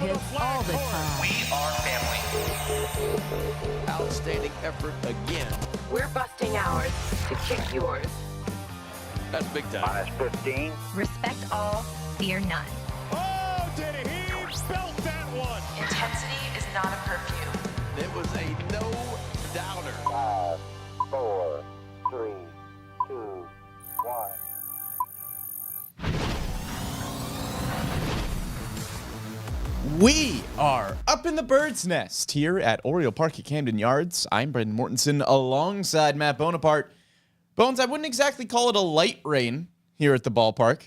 hits all the time. We are family. Outstanding effort again. We're busting ours to kick yours. That's big time. Minus 15. Respect all, fear none. Oh, did he belt that one? Intensity is not a perfume. It was a no-doubter. 5, 4, 3, 2, 1. We are up in the bird's nest here at Oriole Park at Camden Yards. I'm Brendan Mortensen alongside Matt Bonaparte. Bones, I wouldn't exactly call it a light rain here at the ballpark.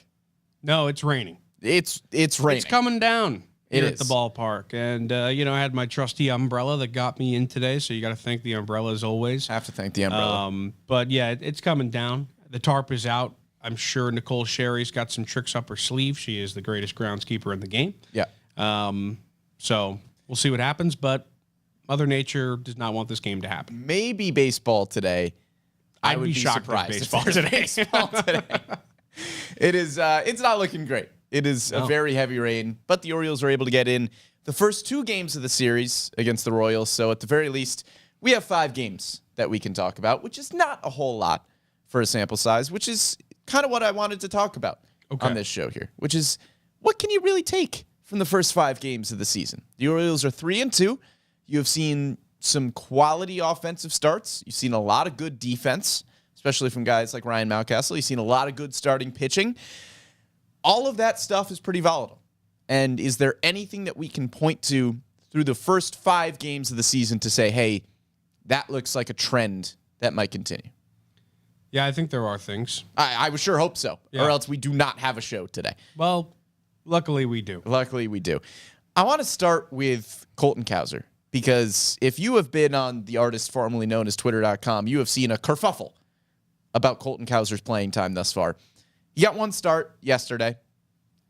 No, it's raining. It's raining. It's coming down here at the is. ballpark. And, I had my trusty umbrella that got me in today, so you got to thank the umbrella as always. Have to thank the umbrella. But, yeah, it's coming down. The tarp is out. I'm sure Nicole Sherry's got some tricks up her sleeve. She is the greatest groundskeeper in the game. Yeah. So we'll see what happens, but Mother Nature does not want this game to happen. Maybe baseball today. I'd would be shocked surprised if if baseball there's today. baseball today. It is. It's not looking great. It is a very heavy rain, but the Orioles are able to get in the first 2 games of the series against the Royals. So at the very least, we have 5 games that we can talk about, which is not a whole lot for a sample size, which is kind of what I wanted to talk about on this show here, which is what can you really take from the first 5 games of the season? The Orioles are 3-2. You have seen some quality offensive starts. You've seen a lot of good defense, especially from guys like Ryan Mountcastle. You've seen a lot of good starting pitching. All of that stuff is pretty volatile. And is there anything that we can point to through the first 5 games of the season to say, hey, that looks like a trend that might continue? Yeah, I think there are things. I would sure hope so, Yeah. or else we do not have a show today. Well, luckily we do. Luckily, we do. I want to start with Colton Cowser, because if you have been on the artist formerly known as Twitter.com, you have seen a kerfuffle about Colton Cowser's playing time thus far. He got 1 start yesterday.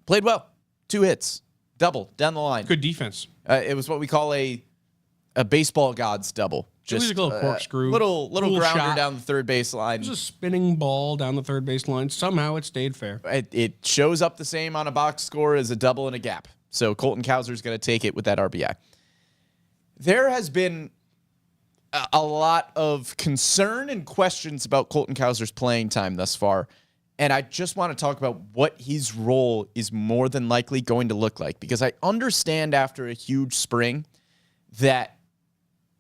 Played well. 2 hits. Double down the line. Good defense. It was what we call a baseball god's double. It was a little corkscrew. Little Cool grounder shot. down the third base line. It was a spinning ball down the third base line. Somehow it stayed fair. It shows up the same on a box score as a double and a gap. So Colton Cowser's going to take it with that RBI. There has been a lot of concern and questions about Colton Cowser's playing time thus far. And I just want to talk about what his role is more than likely going to look like, because I understand after a huge spring that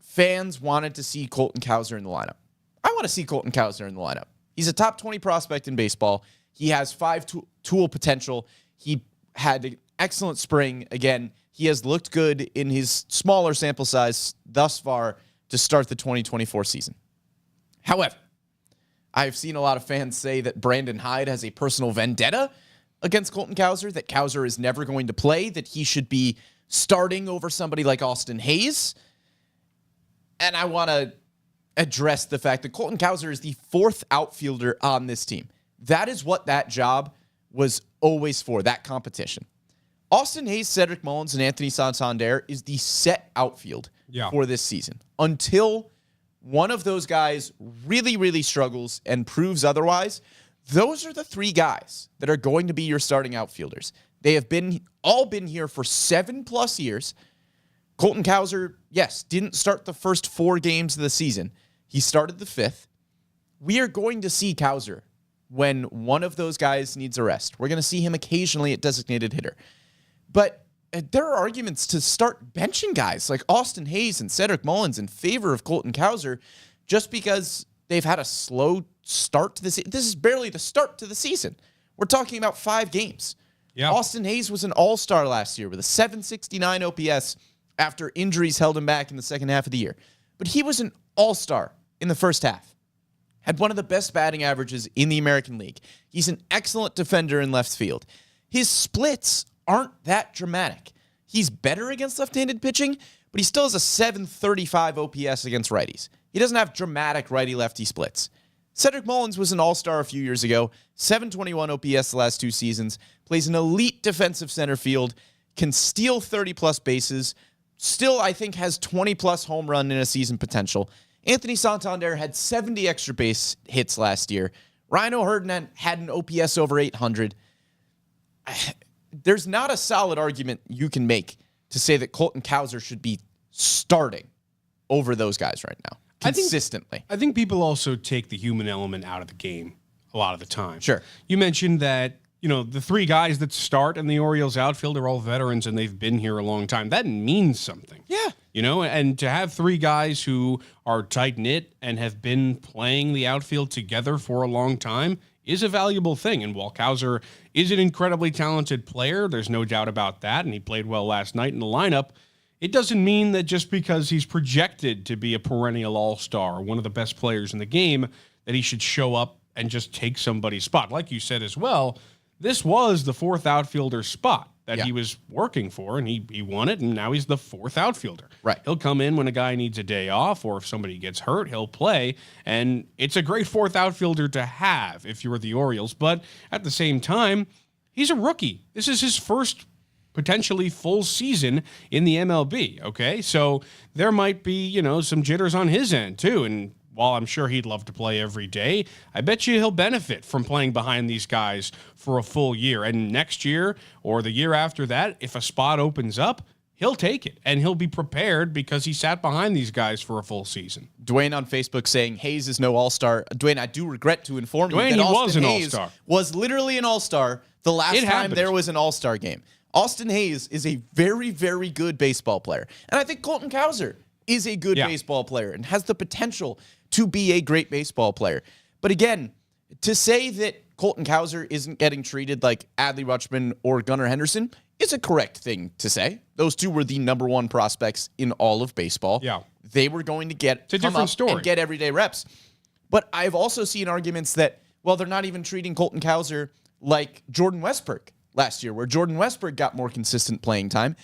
fans wanted to see Colton Cowser in the lineup. I want to see Colton Cowser in the lineup. He's a top 20 prospect in baseball. He has 5 tool potential. He had an excellent spring. Again, he has looked good in his smaller sample size thus far to start the 2024 season. However, I've seen a lot of fans say that Brandon Hyde has a personal vendetta against Colton Cowser, that Cowser is never going to play, that he should be starting over somebody like Austin Hayes. And I want to address the fact that Colton Cowser is the 4th outfielder on this team. That is what that job was always for, that competition. Austin Hayes, Cedric Mullins, and Anthony Santander is the set outfield for this season. Until one of those guys really, really struggles and proves otherwise, those are the 3 guys that are going to be your starting outfielders. They have all been here for 7+ years. Colton Cowser, yes, didn't start the first 4 games of the season. He started the 5th. We are going to see Cowser when one of those guys needs a rest. We're going to see him occasionally at designated hitter. But there are arguments to start benching guys like Austin Hayes and Cedric Mullins in favor of Colton Cowser just because they've had a slow start to the season. This is barely the start to the season. We're talking about 5 games. Yeah. Austin Hayes was an all-star last year with a 769 OPS after injuries held him back in the second half of the year. But he was an all-star in the first half. Had one of the best batting averages in the American League. He's an excellent defender in left field. His splits aren't that dramatic. He's better against left-handed pitching, but he still has a 735 OPS against righties. He doesn't have dramatic righty-lefty splits. Cedric Mullins was an all-star a few years ago, 721 OPS the last 2 seasons, plays an elite defensive center field, can steal 30-plus bases, still, I think, has 20-plus home run in a season potential. Anthony Santander had 70 extra base hits last year. Ryan O'Herden had an OPS over 800. There's not a solid argument you can make to say that Colton Cowser should be starting over those guys right now consistently. I think people also take the human element out of the game a lot of the time. Sure. You mentioned that, the three guys that start in the Orioles outfield are all veterans and they've been here a long time. That means something. Yeah. And to have three guys who are tight-knit and have been playing the outfield together for a long time is a valuable thing. And while Cowser is an incredibly talented player, there's no doubt about that, and he played well last night in the lineup, it doesn't mean that just because he's projected to be a perennial all-star, one of the best players in the game, that he should show up and just take somebody's spot. Like you said as well, this was the fourth outfielder spot that he was working for, and he won it, and now he's the fourth outfielder. Right. He'll come in when a guy needs a day off, or if somebody gets hurt, he'll play, and it's a great fourth outfielder to have if you're the Orioles. But at the same time, he's a rookie. This is his first potentially full season in the MLB, okay? So there might be, some jitters on his end, too, and while I'm sure he'd love to play every day, I bet you he'll benefit from playing behind these guys for a full year. And next year or the year after that, if a spot opens up, he'll take it. And he'll be prepared because he sat behind these guys for a full season. Dwayne on Facebook saying Hayes is no all-star. Dwayne, I do regret to inform you that was Austin an Hayes all-star. was literally an all-star the last time there was an all-star game. Austin Hayes is a very, very good baseball player. And I think Colton Cowser is a good baseball player and has the potential to be a great baseball player. But again, to say that Colton Cowser isn't getting treated like Adley Rutschman or Gunnar Henderson is a correct thing to say. Those two were the number one prospects in all of baseball. Yeah. They were going to It's a different story. and get everyday reps. But I've also seen arguments that, they're not even treating Colton Cowser like Jordan Westbrook last year, where Jordan Westbrook got more consistent playing time.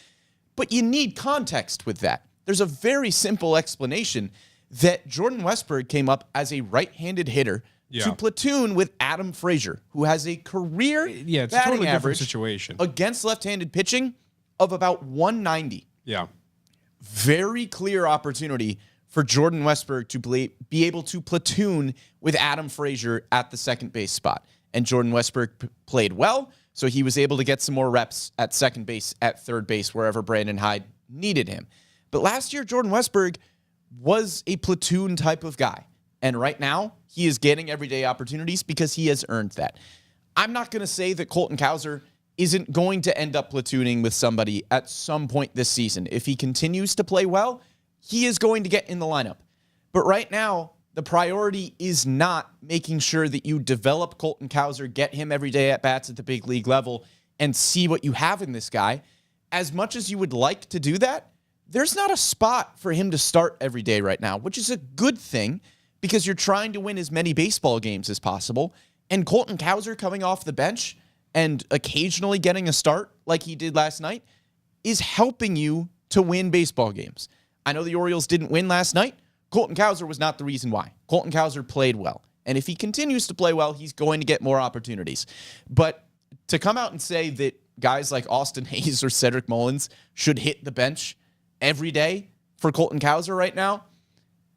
But you need context with that. There's a very simple explanation that Jordan Westbrook came up as a right-handed hitter to platoon with Adam Frazier, who has a career it's a batting totally different average situation against left-handed pitching of about 190. Yeah. Very clear opportunity for Jordan Westbrook to be able to platoon with Adam Frazier at the second base spot. And Jordan Westbrook played well, so he was able to get some more reps at second base, at third base, wherever Brandon Hyde needed him. But last year, Jordan Westbrook was a platoon type of guy. And right now, he is getting everyday opportunities because he has earned that. I'm not going to say that Colton Cowser isn't going to end up platooning with somebody at some point this season. If he continues to play well, he is going to get in the lineup. But right now, the priority is not making sure that you develop Colton Cowser, get him every day at bats at the big league level, and see what you have in this guy. As much as you would like to do that, there's not a spot for him to start every day right now, which is a good thing because you're trying to win as many baseball games as possible. And Colton Cowser coming off the bench and occasionally getting a start like he did last night is helping you to win baseball games. I know the Orioles didn't win last night. Colton Cowser was not the reason why. Colton Cowser played well. And if he continues to play well, he's going to get more opportunities. But to come out and say that guys like Austin Hayes or Cedric Mullins should hit the bench every day for Colton Cowser right now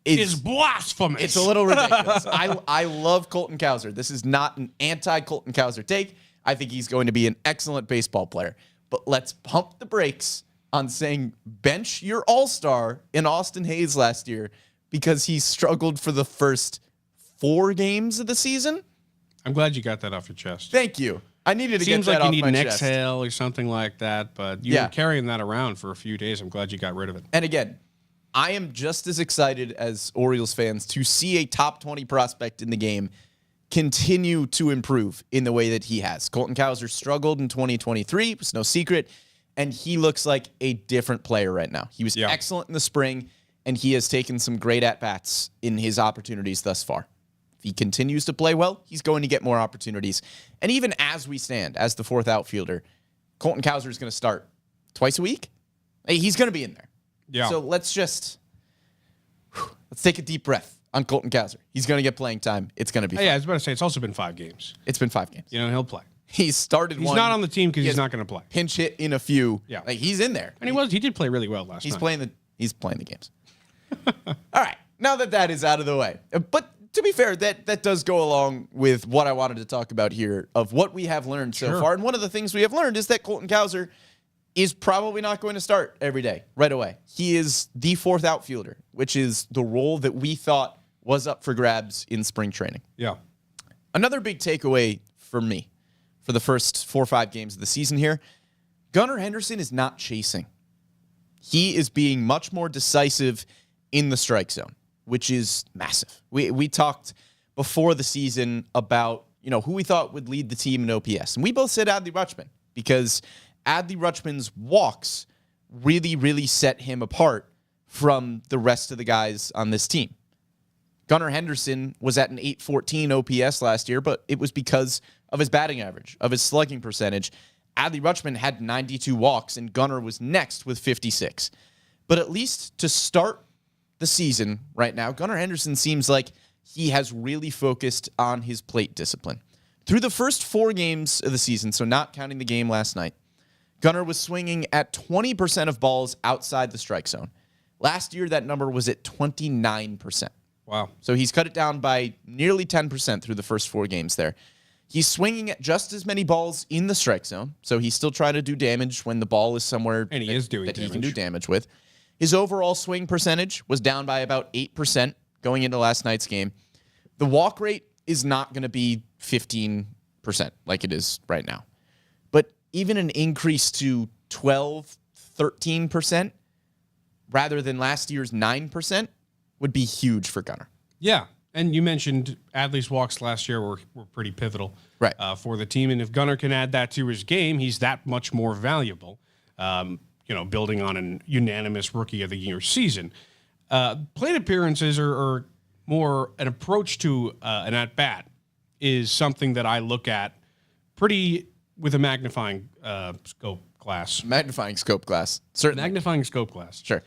is blasphemous. It's a little ridiculous. I love Colton Cowser. This is not an anti-Colton Cowser take. I think he's going to be an excellent baseball player. But let's pump the brakes on saying bench your all-star in Austin Hayes last year because he struggled for the first 4 games of the season. I'm glad you got that off your chest. Thank you. I needed to Seems get that like off you my need an chest. exhale or something like that, but you were carrying that around for a few days. I'm glad you got rid of it. And again, I am just as excited as Orioles fans to see a top 20 prospect in the game continue to improve in the way that he has. Colton Cowser struggled in 2023. It was no secret. And he looks like a different player right now. He was excellent in the spring, and he has taken some great at-bats in his opportunities thus far. If he continues to play well, he's going to get more opportunities. And even as we stand, as the fourth outfielder, Colton Cowser is going to start twice a week. Hey, he's going to be in there. Yeah. So let's take a deep breath on Colton Cowser. He's going to get playing time. It's going to be fun. Yeah, I was about to say, it's also been 5 games. It's been 5 games. He'll play. He's started He's one. not on the team because he's not going to play. Pinch hit in a few. Yeah. Like, he's in there. And he did play really well last night. He's playing the games. All right. Now that is out of the way. But to be fair, that does go along with what I wanted to talk about here of what we have learned so far. And one of the things we have learned is that Colton Cowser is probably not going to start every day right away. He is the fourth outfielder, which is the role that we thought was up for grabs in spring training. Yeah. Another big takeaway for me for the first 4 or 5 games of the season here, Gunnar Henderson is not chasing. He is being much more decisive in the strike zone, which is massive. We talked before the season about, who we thought would lead the team in OPS. And we both said Adley Rutschman because Adley Rutschman's walks really, really set him apart from the rest of the guys on this team. Gunnar Henderson was at an 814 OPS last year, but it was because of his batting average, of his slugging percentage. Adley Rutschman had 92 walks, and Gunnar was next with 56. But at least to start the season right now, Gunnar Henderson seems like he has really focused on his plate discipline. Through the first 4 games of the season, so not counting the game last night, Gunnar was swinging at 20% of balls outside the strike zone. Last year, that number was at 29%. Wow. So he's cut it down by nearly 10% through the first 4 games there. He's swinging at just as many balls in the strike zone, so he's still trying to do damage when the ball is somewhere And he is doing that he can damage. do damage with. His overall swing percentage was down by about 8% going into last night's game. The walk rate is not going to be 15% like it is right now. But even an increase to 12, 13% rather than last year's 9% would be huge for Gunnar. Yeah. And you mentioned Adley's walks last year were pretty pivotal Right. For the team. And if Gunnar can add that to his game, he's that much more valuable, building on an unanimous Rookie of the Year season. Plate appearances are more an approach to an at-bat is something that I look at pretty with a magnifying scope glass. Magnifying scope glass. Certainly. Magnifying scope glass. Sure.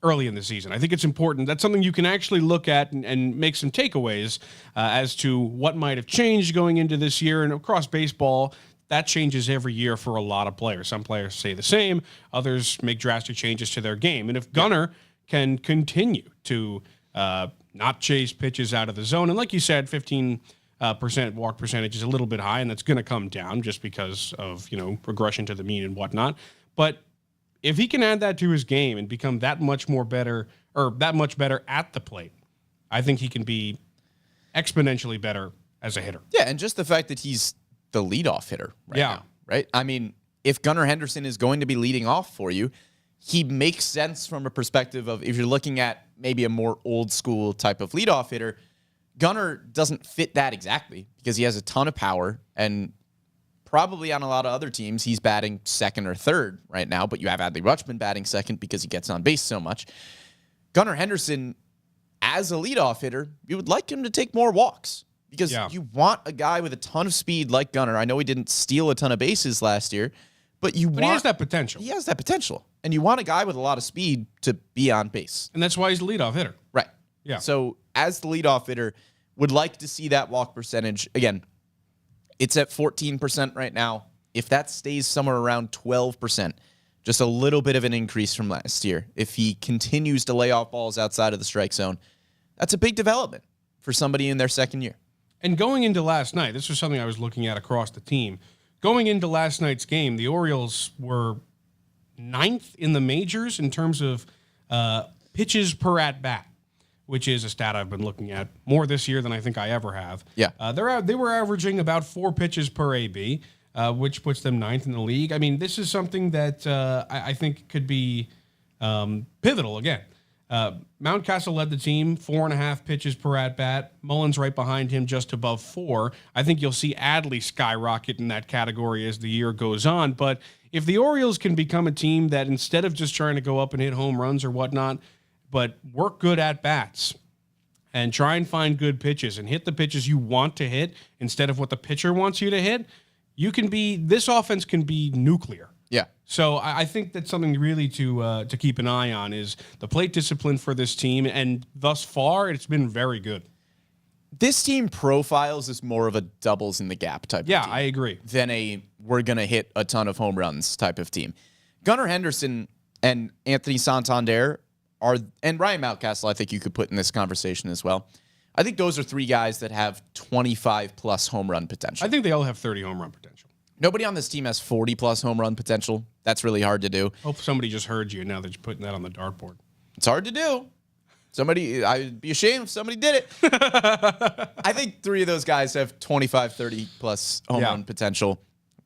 Early in the season. I think it's important. That's something you can actually look at and make some takeaways as to what might have changed going into this year. And across baseball, that changes every year for a lot of players. Some players stay the same. Others make drastic changes to their game. And if Gunnar can continue to not chase pitches out of the zone, and like you said, 15% walk percentage is a little bit high, and that's going to come down just because of, regression to the mean and whatnot. But if he can add that to his game and become that much better at the plate, I think he can be exponentially better as a hitter. Yeah, and just the fact that he's the leadoff hitter right Yeah. now, right? I mean, if Gunnar Henderson is going to be leading off for you, he makes sense from a perspective of if you're looking at maybe a more old school type of leadoff hitter, Gunnar doesn't fit that exactly because he has a ton of power and probably on a lot of other teams, he's batting second or third right now, but you have Adley Rutschman batting second because he gets on base so much. Gunnar Henderson, as a leadoff hitter, you would like him to take more walks because you want a guy with a ton of speed like Gunnar. I know he didn't steal a ton of bases last year, but he has that potential. He has that potential. And you want a guy with a lot of speed to be on base. And that's why he's the leadoff hitter. Right. Yeah. So as the leadoff hitter, would like to see that walk percentage. Again, it's at 14% right now. If that stays somewhere around 12%, just a little bit of an increase from last year. If he continues to lay off balls outside of the strike zone, that's a big development for somebody in their second year. And going into last night, this was something I was looking at across the team. Going into last night's game, the Orioles were 9th in the majors in terms of pitches per at-bat, which is a stat I've been looking at more this year than I think I ever have. Yeah. They were averaging about 4 pitches per AB, which puts them 9th in the league. I mean, this is something that I think could be pivotal again. Mountcastle led the team, 4.5 pitches per at-bat. Mullins right behind him, just above 4. I think you'll see Adley skyrocket in that category as the year goes on. But if the Orioles can become a team that instead of just trying to go up and hit home runs or whatnot, but work good at-bats and try and find good pitches and hit the pitches you want to hit instead of what the pitcher wants you to hit, this offense can be nuclear. Yeah. So I think that's something really to keep an eye on is the plate discipline for this team, and thus far it's been very good. This team profiles as more of a doubles in the gap type of team. Yeah, I agree. Than a we're going to hit a ton of home runs type of team. Gunnar Henderson and Anthony Santander and Ryan Mountcastle, I think you could put in this conversation as well. I think those are 3 guys that have 25-plus home run potential. I think they all have 30 home run potential. Nobody on this team has 40-plus home run potential. That's really hard to do. Hope somebody just heard you, and now they're just putting that on the dartboard. It's hard to do. I'd be ashamed if somebody did it. I think 3 of those guys have 25, 30-plus home run potential.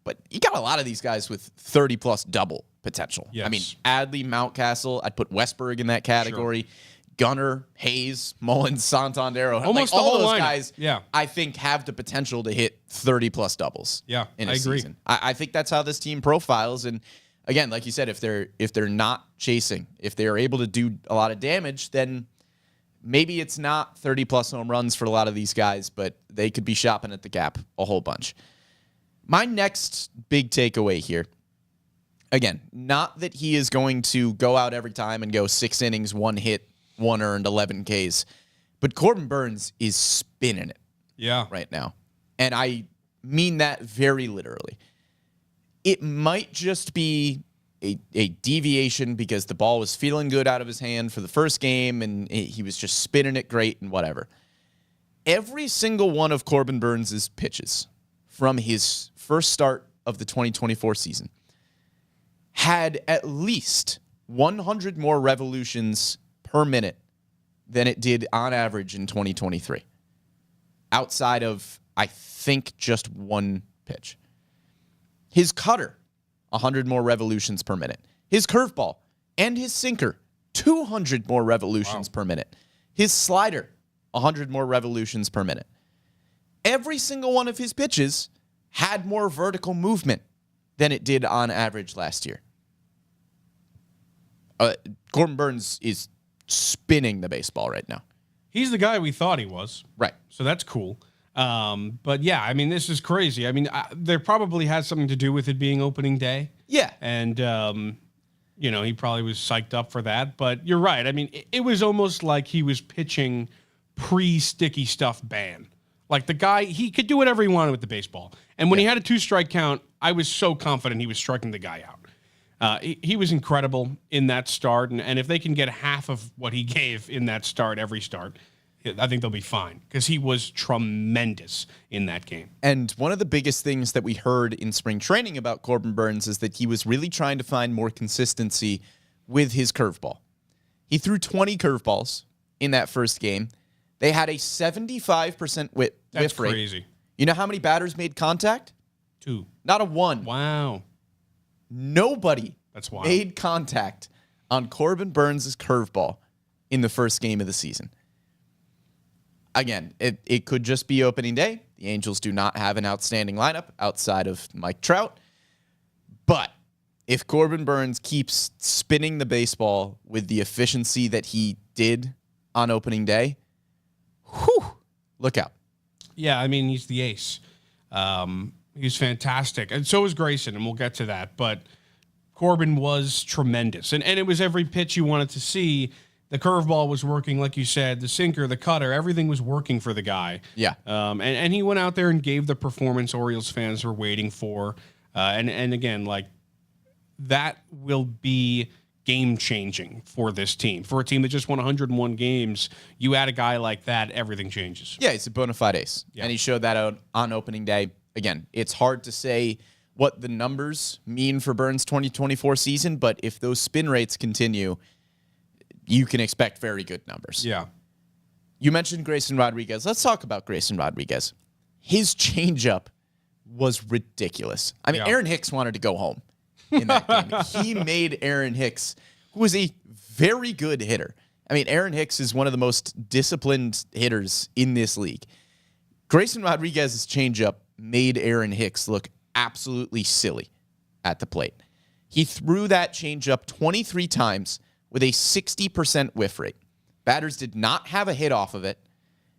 But you got a lot of these guys with 30-plus double potential. Yes. I mean, Adley, Mountcastle, I'd put Westberg in that category. Sure. Gunnar, Hayes, Mullins, Santandero. Almost all the whole those lineup. guys, Yeah. I think, have the potential to hit 30-plus doubles Yeah, in a I agree. season. I think that's how this team profiles. And, again, like you said, if they're not chasing, if they're able to do a lot of damage, then maybe it's not 30-plus home runs for a lot of these guys, but they could be shopping at the gap a whole bunch. My next big takeaway here, again, not that he is going to go out every time and go 6 innings, 1 hit, 1 earned, 11 Ks, but Corbin Burnes is spinning it right now. And I mean that very literally. It might just be a deviation because the ball was feeling good out of his hand for the first game and he was just spinning it great and whatever. Every single one of Corbin Burnes' pitches from his first start of the 2024 season had at least 100 more revolutions per minute than it did on average in 2023. Outside of, I think, just one pitch. His cutter, 100 more revolutions per minute. His curveball and his sinker, 200 more revolutions per minute. His slider, 100 more revolutions per minute. Every single one of his pitches had more vertical movement than it did on average last year. Corbin Burnes is spinning the baseball right now. He's the guy we thought he was. Right. So that's cool. But yeah, I mean, this is crazy. I mean, there probably has something to do with it being opening day. Yeah. And, he probably was psyched up for that. But you're right. I mean, it was almost like he was pitching pre-sticky stuff ban. Like the guy, he could do whatever he wanted with the baseball. And when he had a 2-strike count, I was so confident he was striking the guy out. He was incredible in that start. And if they can get half of what he gave in that start, every start, I think they'll be fine because he was tremendous in that game. And one of the biggest things that we heard in spring training about Corbin Burnes is that he was really trying to find more consistency with his curveball. He threw 20 curveballs in that first game. They had a 75% whiff rate. That's crazy. You know how many batters made contact? 2. Not a 1. Wow. Nobody That's wild. made contact on Corbin Burnes' curveball in the first game of the season. Again, it could just be opening day. The Angels do not have an outstanding lineup outside of Mike Trout. But if Corbin Burnes keeps spinning the baseball with the efficiency that he did on opening day, look out. Yeah, I mean, he's the ace. He's fantastic. And so is Grayson, and we'll get to that. But Corbin was tremendous. And it was every pitch you wanted to see. The curveball was working, like you said. The sinker, the cutter, everything was working for the guy. Yeah. And he went out there and gave the performance Orioles fans were waiting for. And again, like, that will be game-changing for this team. For a team that just won 101 games, you add a guy like that, everything changes. Yeah, he's a bona fide ace. Yeah. And he showed that out on opening day. Again, it's hard to say what the numbers mean for Burnes' 2024 season, but if those spin rates continue, you can expect very good numbers. Yeah. You mentioned Grayson Rodriguez. Let's talk about Grayson Rodriguez. His changeup was ridiculous. I mean, Aaron Hicks wanted to go home in that game. He made Aaron Hicks, who was a very good hitter. I mean, Aaron Hicks is one of the most disciplined hitters in this league. Grayson Rodriguez's changeup made Aaron Hicks look absolutely silly at the plate. He threw that changeup 23 times with a 60% whiff rate. Batters did not have a hit off of it,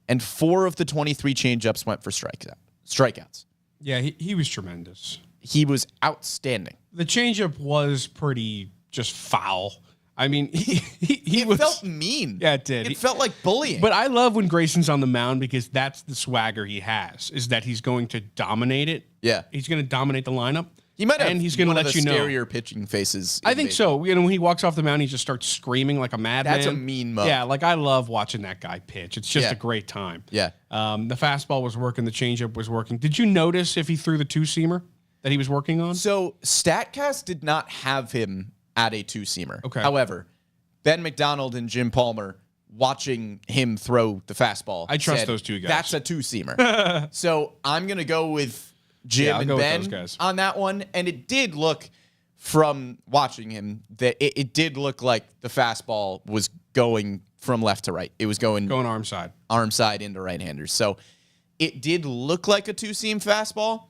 and 4 of the 23 changeups went for strikeouts. Yeah, he was tremendous. He was outstanding. The changeup was pretty just foul. I mean, he It felt mean. Yeah, it did. It felt like bullying. But I love when Grayson's on the mound because that's the swagger he has, is that he's going to dominate it. Yeah. He's going to dominate the lineup. He might have and he's going to one let of you the know. scarier pitching faces. I think so. You know, when he walks off the mound, he just starts screaming like a madman. That's a mean mug. Yeah, like I love watching that guy pitch. It's just a great time. Yeah. The fastball was working. The changeup was working. Did you notice if he threw the 2-seamer? that he was working on? So StatCast did not have him at a two-seamer. Okay. However, Ben McDonald and Jim Palmer watching him throw the fastball. I trust said, those two guys. That's a two-seamer. So I'm going to go with Jim and go with Ben those guys. on that one. And it did look, from watching him, that it did look like the fastball was going from left to right. It was going arm side into right-handers. So it did look like a two-seam fastball.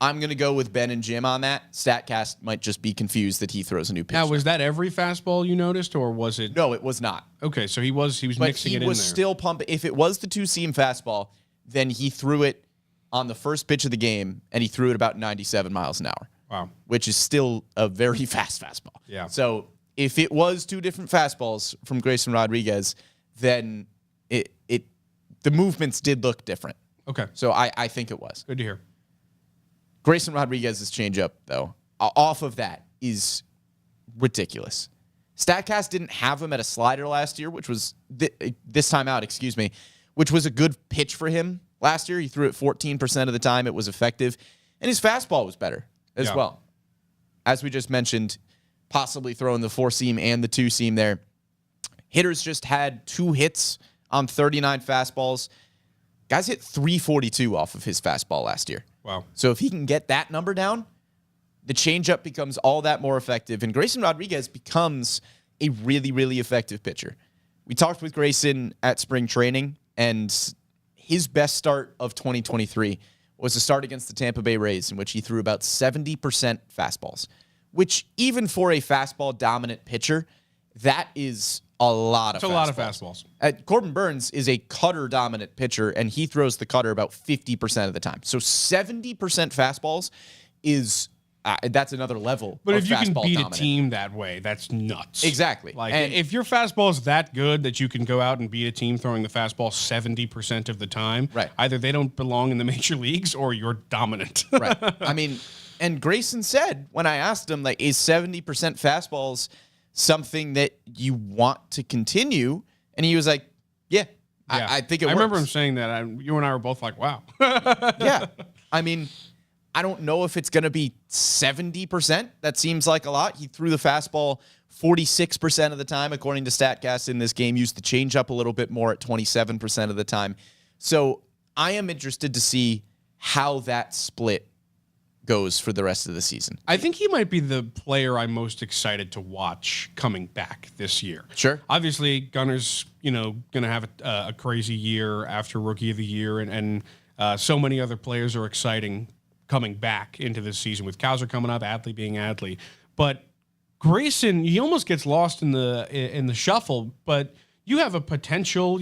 I'm going to go with Ben and Jim on that. StatCast might just be confused that he throws a new pitch. Now, was that every fastball you noticed, or was it? No, it was not. Okay, so he was But mixing he it in there. was still pumping. If it was the two-seam fastball, then he threw it on the first pitch of the game, and he threw it about 97 miles an hour. Wow. Which is still a very fast fastball. Yeah. So if it was two different fastballs from Grayson Rodriguez, then the movements did look different. Okay. So I think it was. Good to hear. Grayson Rodriguez's changeup, though, off of that is ridiculous. StatCast didn't have him at a slider last year, which was this time out, which was a good pitch for him last year. He threw it 14% of the time. It was effective. And his fastball was better as well. As we just mentioned, possibly throwing the four-seam and the two-seam there. Hitters just had 2 hits on 39 fastballs. Guys hit 342 off of his fastball last year. Wow. So if he can get that number down, the changeup becomes all that more effective, and Grayson Rodriguez becomes a really, really effective pitcher. We talked with Grayson at spring training, and his best start of 2023 was a start against the Tampa Bay Rays in which he threw about 70% fastballs, which even for a fastball-dominant pitcher, that is a lot of fastballs. It's a lot of fastballs. Corbin Burns is a cutter-dominant pitcher, and he throws the cutter about 50% of the time. So 70% fastballs is that's another level. But of if you can fastball beat dominant. a team that way, that's nuts. Exactly. Like, And- if your fastball is that good that you can go out and beat a team throwing the fastball 70% of the time, Right. either they don't belong in the major leagues or you're dominant. Right. I mean, and Grayson said when I asked him, like, is 70% fastballs something that you want to continue? And he was like, yeah. I think it works. I remember him saying that. You and I were both like, wow. Yeah. I mean, I don't know if it's going to be 70%. That seems like a lot. He threw the fastball 46% of the time, according to StatCast in this game, used the changeup a little bit more at 27% of the time. So I am interested to see how that split goes for the rest of the season. I think he might be the player I'm most excited to watch coming back this year. Sure. Obviously, Gunner's, going to have a crazy year after Rookie of the Year, and so many other players are exciting coming back into this season with Kowser coming up, Adley being Adley. But Grayson, he almost gets lost in the shuffle, but you have a potential,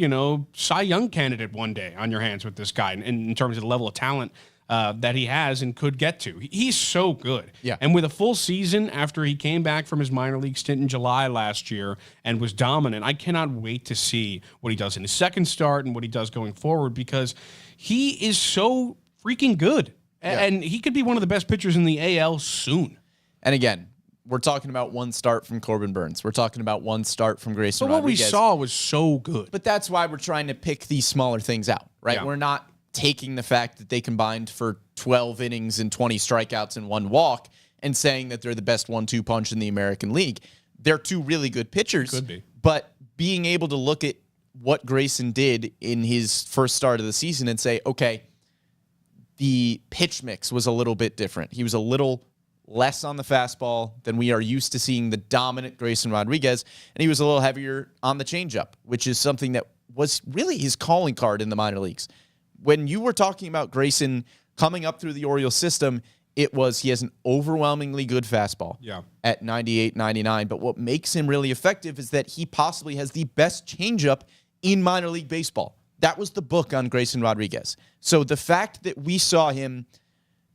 Cy Young candidate one day on your hands with this guy in terms of the level of talent that he has and could get to. He's so good. Yeah. And with a full season after he came back from his minor league stint in July last year and was dominant, I cannot wait to see what he does in his second start and what he does going forward, because he is so freaking good. Yeah. And he could be one of the best pitchers in the AL soon. And again, we're talking about one start from Corbin Burns. We're talking about one start from Grayson But what we Rodriguez. saw was so good. But that's why we're trying to pick these smaller things out, right? Yeah. We're not taking the fact that they combined for 12 innings and 20 strikeouts and 1 walk and saying that they're the best 1-2 punch in the American League. They're 2 really good pitchers. Could be. But being able to look at what Grayson did in his first start of the season and say, okay, the pitch mix was a little bit different. He was a little less on the fastball than we are used to seeing the dominant Grayson Rodriguez, and he was a little heavier on the changeup, which is something that was really his calling card in the minor leagues. When you were talking about Grayson coming up through the Orioles system, it was he has an overwhelmingly good fastball at 98, 99, but what makes him really effective is that he possibly has the best changeup in minor league baseball. That was the book on Grayson Rodriguez. So the fact that we saw him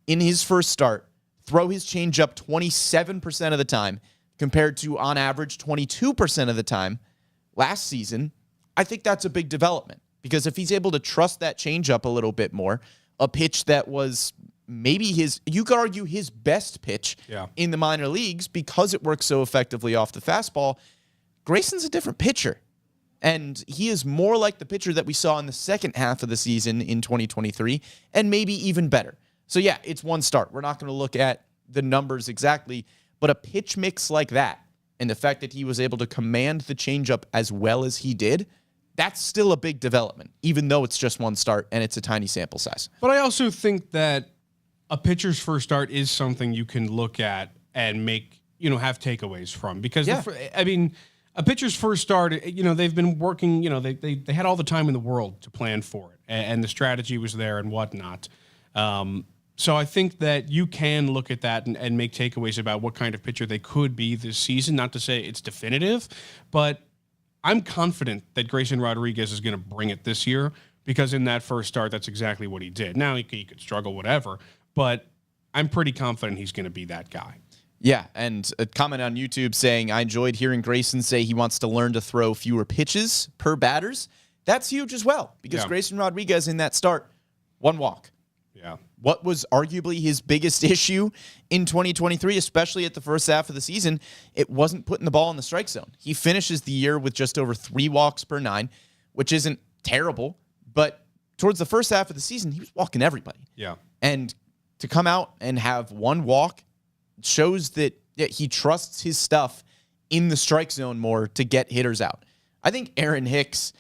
in his first start throw his changeup 27% of the time compared to, on average, 22% of the time last season, I think that's a big development. Because if he's able to trust that changeup a little bit more, a pitch that was maybe you could argue his best pitch in the minor leagues because it works so effectively off the fastball, Grayson's a different pitcher. And he is more like the pitcher that we saw in the second half of the season in 2023, and maybe even better. So, yeah, it's one start. We're not going to look at the numbers exactly, but a pitch mix like that and the fact that he was able to command the changeup as well as he did, that's still a big development, even though it's just one start and it's a tiny sample size. But I also think that a pitcher's first start is something you can look at and make, have takeaways from. Because, a pitcher's first start, they've been working, they had all the time in the world to plan for it. And the strategy was there and whatnot. So I think that you can look at that and make takeaways about what kind of pitcher they could be this season. Not to say it's definitive, but I'm confident that Grayson Rodriguez is going to bring it this year because in that first start, that's exactly what he did. Now he could struggle, whatever, but I'm pretty confident he's going to be that guy. Yeah, and a comment on YouTube saying, I enjoyed hearing Grayson say he wants to learn to throw fewer pitches per batters. That's huge as well because Grayson Rodriguez in that start, one walk. Yeah. What was arguably his biggest issue in 2023, especially at the first half of the season, it wasn't putting the ball in the strike zone. He finishes the year with just over 3 walks per 9, which isn't terrible, but towards the first half of the season, he was walking everybody. Yeah. And to come out and have 1 walk shows that he trusts his stuff in the strike zone more to get hitters out. I think Aaron Hicks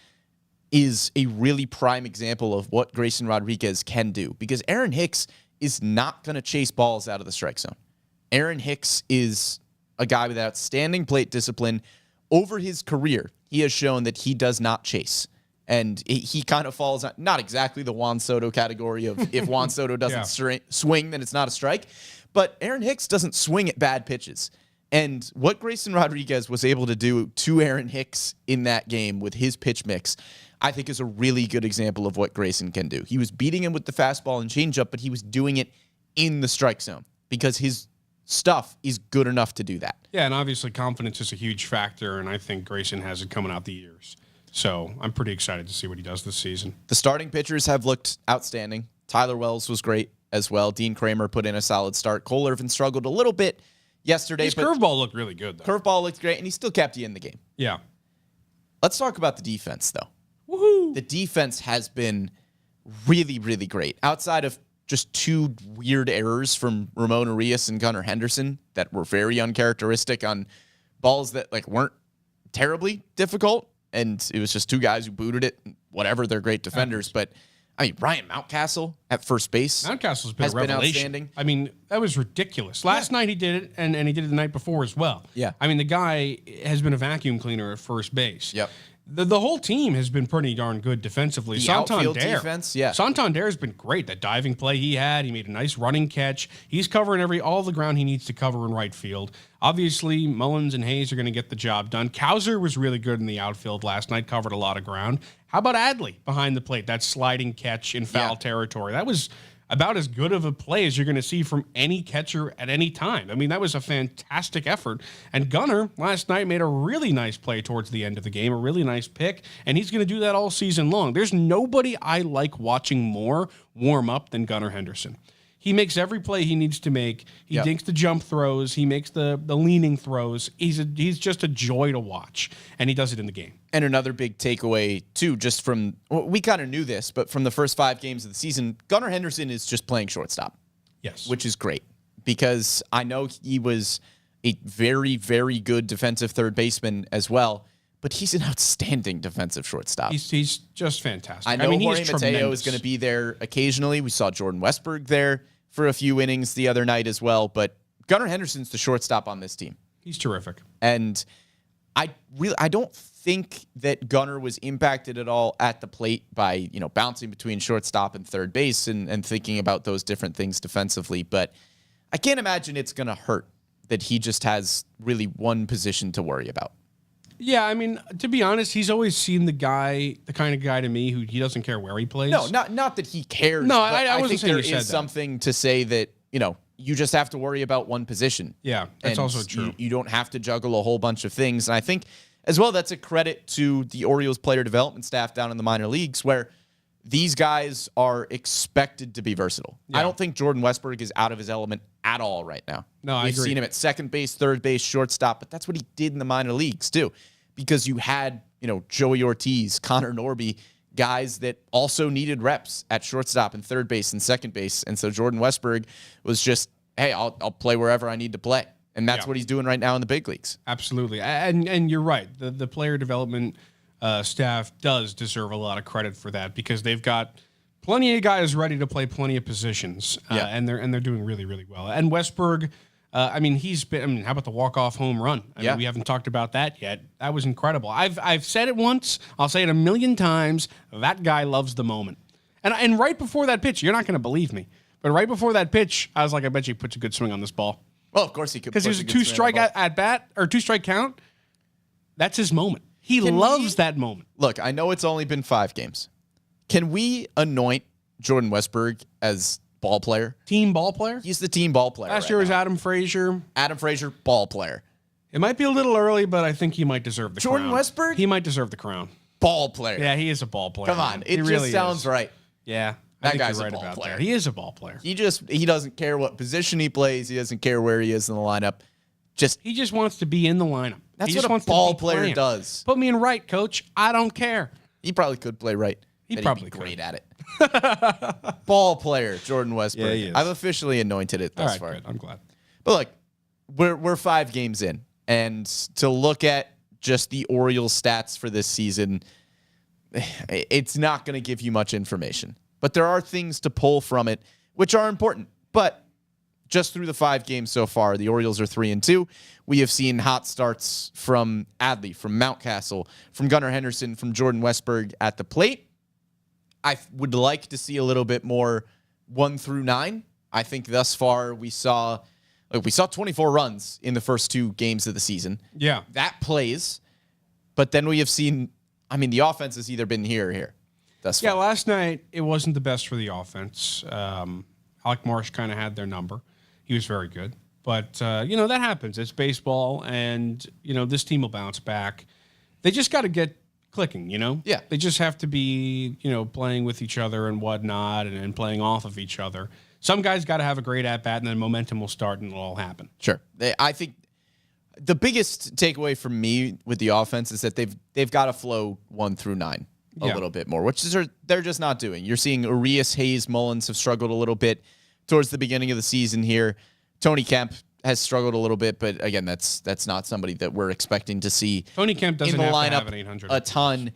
is a really prime example of what Grayson Rodriguez can do because Aaron Hicks is not going to chase balls out of the strike zone. Aaron Hicks is a guy with outstanding plate discipline. Over his career, he has shown that he does not chase. And he kind of falls on, not exactly the Juan Soto category of if Juan Soto doesn't swing, then it's not a strike. But Aaron Hicks doesn't swing at bad pitches. And what Grayson Rodriguez was able to do to Aaron Hicks in that game with his pitch mix, I think is a really good example of what Grayson can do. He was beating him with the fastball and changeup, but he was doing it in the strike zone because his stuff is good enough to do that. Yeah, and obviously confidence is a huge factor, and I think Grayson has it coming out the years. So I'm pretty excited to see what he does this season. The starting pitchers have looked outstanding. Tyler Wells was great as well. Dean Kramer put in a solid start. Cole Irvin struggled a little bit yesterday. His curveball looked really good, though. Curveball looked great, and he still kept you in the game. Yeah. Let's talk about the defense, though. Woohoo! The defense has been really, really great. Outside of just 2 weird errors from Ramon Urias and Gunnar Henderson that were very uncharacteristic on balls that weren't terribly difficult, and it was just 2 guys who booted it. Whatever, they're great defenders, but Ryan Mountcastle at first base. Mountcastle's been a revelation. Outstanding. That was ridiculous. Last night he did it, and he did it the night before as well. Yeah. The guy has been a vacuum cleaner at first base. Yep. The whole team has been pretty darn good defensively. The outfield defense, yeah. Santander's been great. That diving play he made a nice running catch. He's covering all the ground he needs to cover in right field. Obviously, Mullins and Hayes are going to get the job done. Kowser was really good in the outfield last night, covered a lot of ground. How about Adley behind the plate? That sliding catch in foul territory. That was about as good of a play as you're going to see from any catcher at any time. That was a fantastic effort. And Gunnar last night made a really nice play towards the end of the game, a really nice pick, and he's going to do that all season long. There's nobody I like watching more warm up than Gunnar Henderson. He makes every play he needs to make. He dinks the jump throws. He makes the leaning throws. He's just a joy to watch, and he does it in the game. And another big takeaway, too, just from, we kind of knew this, but from the first 5 games of the season, Gunnar Henderson is just playing shortstop. Yes. Which is great because I know he was a very, very good defensive third baseman as well, but he's an outstanding defensive shortstop. He's just fantastic. I know Jorge Mateo is going to be there occasionally. We saw Jordan Westberg there for a few innings the other night as well, but Gunnar Henderson's the shortstop on this team. He's terrific. And I don't think that Gunnar was impacted at all at the plate by, bouncing between shortstop and third base and thinking about those different things defensively. But I can't imagine it's going to hurt that he just has really one position to worry about. Yeah, to be honest, he's always seen the kind of guy to me who he doesn't care where he plays. No, not that he cares. No, but I wasn't think saying there is something to say that, you just have to worry about one position. Yeah, that's also true. You don't have to juggle a whole bunch of things. And I think, as well, that's a credit to the Orioles player development staff down in the minor leagues where these guys are expected to be versatile. Yeah. I don't think Jordan Westberg is out of his element at all right now. No, I We've agree. seen him at second base, third base, shortstop, but that's what he did in the minor leagues too. Because you had, Joey Ortiz, Connor Norby, guys that also needed reps at shortstop and third base and second base. And so Jordan Westberg was just, hey, I'll play wherever I need to play. And that's what he's doing right now in the big leagues. Absolutely. And you're right. The player development staff does deserve a lot of credit for that because they've got plenty of guys ready to play plenty of positions. And they're doing really, really well. And Westberg, how about the walk-off home run? I mean, we haven't talked about that yet. That was incredible. I've said it once. I'll say it a million times. That guy loves the moment. And right before that pitch, you're not going to believe me, but right before that pitch, I was like, I bet you puts a good swing on this ball. Well, of course he could. Because it was a two-strike at bat or two-strike count. That's his moment. He loves that moment. Look, I know it's only been 5 games. Can we anoint Jordan Westberg as ball player? Team ball player? He's the team ball player. Last year was Adam Frazier. Adam Frazier, ball player. It might be a little early, but I think he might deserve the crown. Jordan Westberg? He might deserve the crown. Ball player. Yeah, he is a ball player. Come on. It really just sounds right. Yeah. That guy's you're a ball about player. That. He is a ball player. He doesn't care what position he plays. He doesn't care where he is in the lineup. He just wants to be in the lineup. That's he just what wants a ball to be player playing. does. Put me in right, coach. I don't care. He probably could play right. He He'd probably be could. great at it. Ball player, Jordan Westberg. Yeah, he is. I've officially anointed it thus far. Good. I'm glad. But look, we're 5 games in, and to look at just the Orioles stats for this season, it's not going to give you much information. But there are things to pull from it, which are important. But just through the 5 games so far, the Orioles are 3-2. We have seen hot starts from Adley, from Mountcastle, from Gunnar Henderson, from Jordan Westberg at the plate. I would like to see a little bit more 1 through 9. I think thus far we saw 24 runs in the first 2 games of the season. Yeah. That plays. But then we have seen, the offense has either been here or here thus far. Yeah, last night it wasn't the best for the offense. Alec Marsh kind of had their number. He was very good. But, that happens. It's baseball, and, this team will bounce back. They just got to get clicking, Yeah. They just have to be, playing with each other and whatnot and playing off of each other. Some guys got to have a great at-bat, and then momentum will start, and it'll all happen. Sure. I think the biggest takeaway from me with the offense is that they've got to flow 1 through 9 a little bit more, which they're just not doing. You're seeing Urias, Hayes, Mullins have struggled a little bit towards the beginning of the season here. Tony Kemp has struggled a little bit, but again, that's not somebody that we're expecting to see. Tony Kemp doesn't in the have lineup to have an 800 a ton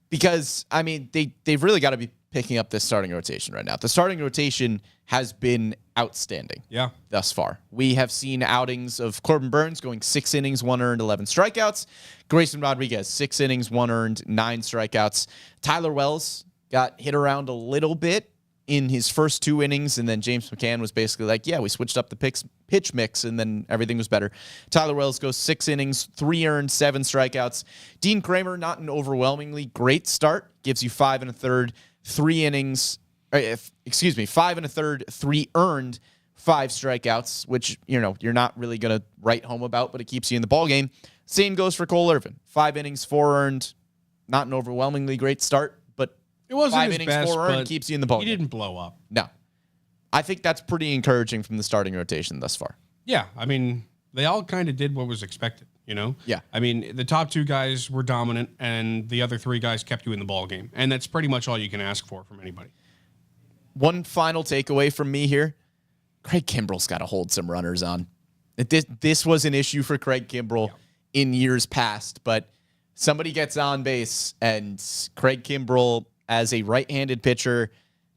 because they've really got to be picking up this starting rotation right now. The starting rotation has been outstanding. Yeah. Thus far, we have seen outings of Corbin Burns going 6 innings, 1 earned, 11 strikeouts. Grayson Rodriguez 6 innings, 1 earned, 9 strikeouts. Tyler Wells got hit around a little bit in his first 2 innings, and then James McCann was basically like, yeah, we switched up the pitch mix, and then everything was better. Tyler Wells goes 6 innings, 3 earned, 7 strikeouts. Dean Kramer, not an overwhelmingly great start, gives you 5 1/3, 3 innings, 5 1/3, 3 earned, 5 strikeouts, which, you're not really going to write home about, but it keeps you in the ballgame. Same goes for Cole Irvin. 5 innings, 4 earned, not an overwhelmingly great start, but it wasn't 5 his innings, best, 4 earned, but keeps you in the ballgame. He didn't blow up. No. I think that's pretty encouraging from the starting rotation thus far. Yeah, they all kind of did what was expected, Yeah. The top 2 guys were dominant, and the other 3 guys kept you in the ball game, and that's pretty much all you can ask for from anybody. One final takeaway from me here. Craig Kimbrell's got to hold some runners on. This was an issue for Craig Kimbrell in years past, but somebody gets on base, and Craig Kimbrell, as a right-handed pitcher,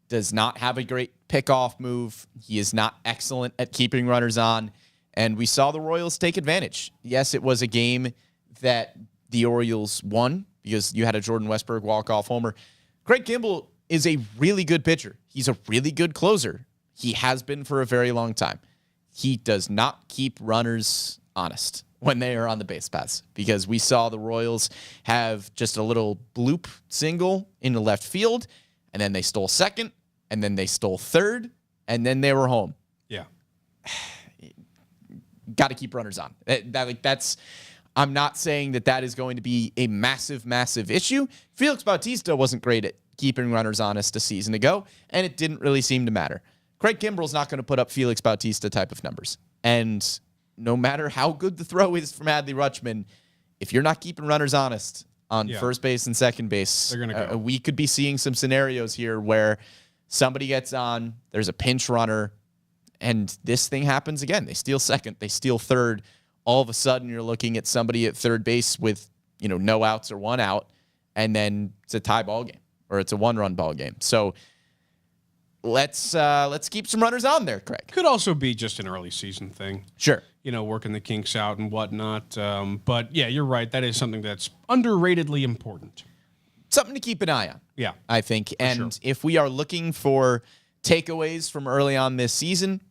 does not have a great pickoff move. He is not excellent at keeping runners on, and we saw the Royals take advantage. Yes, it was a game that the Orioles won because you had a Jordan Westberg walk-off homer. Craig Kimbrell is a really good pitcher. He's a really good closer. He has been for a very long time. He does not keep runners honest when they are on the base paths because we saw the Royals have just a little bloop single in the left field, and then they stole second, and then they stole third, and then they were home. Yeah. Got to keep runners on. I'm not saying that is going to be a massive, massive issue. Felix Bautista wasn't great at keeping runners honest a season ago, and it didn't really seem to matter. Craig Kimbrell's not going to put up Felix Bautista type of numbers. And no matter how good the throw is from Adley Rutschman, if you're not keeping runners honest, on Yeah. first base and second base. They're gonna go. We could be seeing some scenarios here where somebody gets on, there's a pinch runner, and this thing happens again. They steal second, they steal third. All of a sudden, you're looking at somebody at third base with, no outs or 1 out, and then it's a tie ball game or it's a 1-run ball game. So let's keep some runners on there, Craig. Could also be just an early season thing. Sure. Working the kinks out and whatnot. But yeah, you're right. That is something that's underratedly important. Something to keep an eye on. Yeah. I think. And sure. if we are looking for takeaways from early on this season,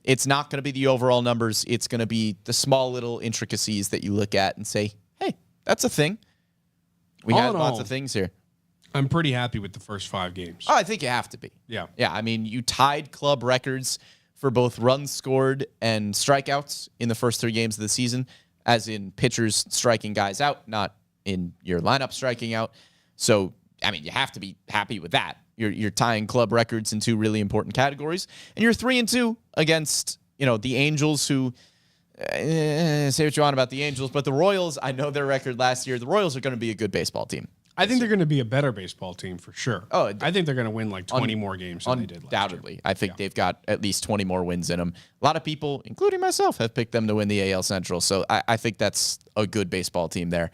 it's not going to be the overall numbers. It's going to be the small little intricacies that you look at and say, hey, that's a thing. We All had in lots all, of things here. I'm pretty happy with the first 5 games. Oh, I think you have to be. Yeah. Yeah, I mean, you tied club records for both runs scored and strikeouts in the first 3 games of the season, as in pitchers striking guys out, not in your lineup striking out. So, I mean, you have to be happy with that. You're tying club records in 2 really important categories, and you're 3-2 against, the Angels, who say what you want about the Angels, but the Royals, I know their record last year. The Royals are going to be a good baseball team. I think they're going to be a better baseball team for sure. Oh, I think they're going to win like 20 more games than they did last year. Undoubtedly. I think they've got at least 20 more wins in them. A lot of people, including myself, have picked them to win the AL Central. So I think that's a good baseball team there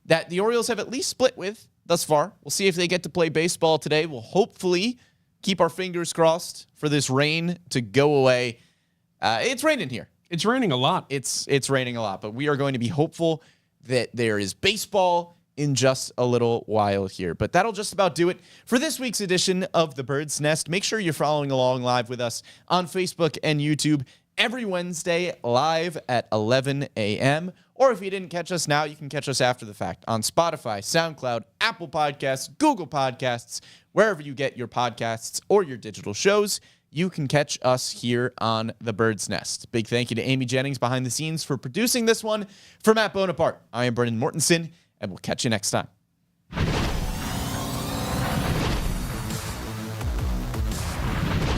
that the Orioles have at least split with thus far. We'll see if they get to play baseball today. We'll hopefully keep our fingers crossed for this rain to go away. It's raining here. It's raining a lot. It's raining a lot, but we are going to be hopeful that there is baseball in just a little while here. But that'll just about do it for this week's edition of The Bird's Nest. Make sure you're following along live with us on Facebook and YouTube every Wednesday live at 11 a.m. Or if you didn't catch us now, you can catch us after the fact on Spotify, SoundCloud, Apple Podcasts, Google Podcasts, wherever you get your podcasts or your digital shows. You can catch us here on The Bird's Nest. Big thank you to Amy Jennings behind the scenes for producing this one. For Matt Bonaparte, I am Brendan Mortensen, and we'll catch you next time.